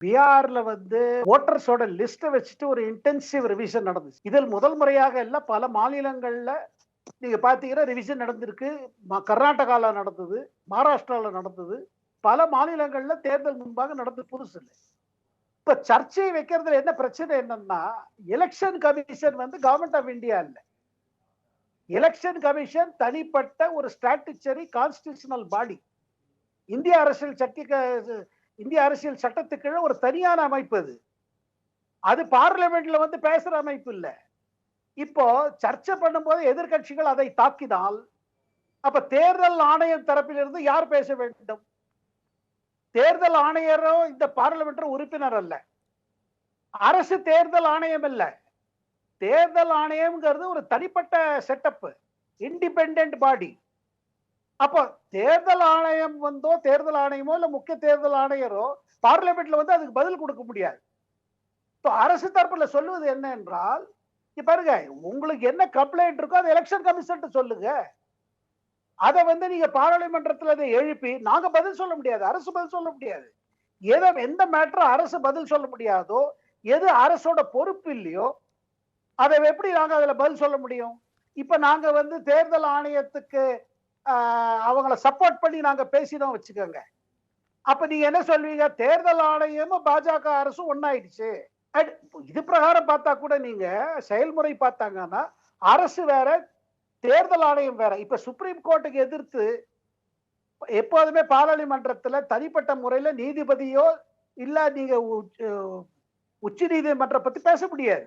பீகார்ல வந்து வோட்டர்ஸோட லிஸ்ட வச்சுட்டு ஒரு இன்டென்சிவ் ரிவிஷன் நடந்துச்சு. இதில் முதல் முறையாக இல்ல, பல மாநிலங்கள்ல நீங்க பார்த்தீங்கன்னா ரிவிஷன் நடந்திருக்கு. கர்நாடகால நடந்தது, மகாராஷ்டிரால நடந்தது. பல மாநிலங்கள்ல தேர்தல் முன்பாக நடந்தது, புதுசு இல்ல. இப்ப சர்ச்சை வைக்கிறதுல என்ன பிரச்சனை என்னன்னா, எலெக்ஷன் கமிஷன் வந்து கவர்ன்மெண்ட் ஆஃப் இந்தியா இல்ல. எலெக்ஷன் கமிஷன் தனிப்பட்ட ஒரு ஸ்ட்ராட்டஜி கான்ஸ்டிடியூஷனல் பாடி. இந்திய அரசியல் இந்திய அரசியல் சட்டத்துக்கு கீழ ஒரு தனியான அமைப்பு அது. அது பார்லிமெண்ட்ல வந்து பேசுற அமைப்பு இல்ல. இப்போ சர்ச்சை பண்ணும்போது எதிர்க்கட்சிகள் அதை தாக்கினால், அப்ப தேர்தல் ஆணையம் தரப்பிலிருந்து யார் பேச வேண்டும்? தேர்தல் ஆணையரோ இந்த பார்லிமெண்ட் உறுப்பினர் அல்ல. அரசு தேர்தல் ஆணையம் இல்ல. தேர்தல் ஆணையம்ங்கிறது ஒரு தனிப்பட்ட செட்டப், இண்டிபெண்டன்ட் பாடி. அப்போ தேர்தல் ஆணையம் வந்தோ, தேர்தல் ஆணையமோ இல்ல முக்கிய தேர்தல் ஆணையரோ பார்லிமெண்ட்ல வந்து அதுக்கு பதில் கொடுக்க முடியாது. அரசு தரப்புல சொல்லுவது என்ன என்றால், பாருங்க, உங்களுக்கு என்ன கம்ப்ளைண்ட் இருக்கோ அதை எலெக்ஷன் கமிஷன் சொல்லுங்க. அதை வந்து நீங்க பாராளுமன்றத்தில் அதை எழுப்பி நாங்க பதில் சொல்ல முடியாது, அரசு பதில் சொல்ல முடியாது. எந்த மேட்டர் அரசு பதில் சொல்ல முடியாதோ, எது அரசோட பொறுப்பு இல்லையோ, அதை எப்படி நாங்க அதுல பதில் சொல்ல முடியும்? இப்ப நாங்க வந்து தேர்தல் ஆணையத்துக்கு அவங்கள சப்போர்ட் பண்ணி நாங்க பேசினோம் வச்சுக்கோங்க. அப்ப நீங்க என்ன சொல்வீங்க? தேர்தல் ஆணையமும் பாஜக அரசும் ஒன்னாயிடுச்சு. இது பிரகாரம் பார்த்தா கூட நீங்க செயல்முறை பார்த்தாங்கன்னா அரசு வேற, தேர்தல் ஆணையம் வேற. இப்ப சுப்ரீம் கோர்ட்டுக்கு எதிர்த்து எப்போதுமே பாராளுமன்றத்துல தனிப்பட்ட முறையில நீதிபதியோ இல்ல நீங்க உச்ச நீதிமன்றம் பத்தி பேச முடியாது.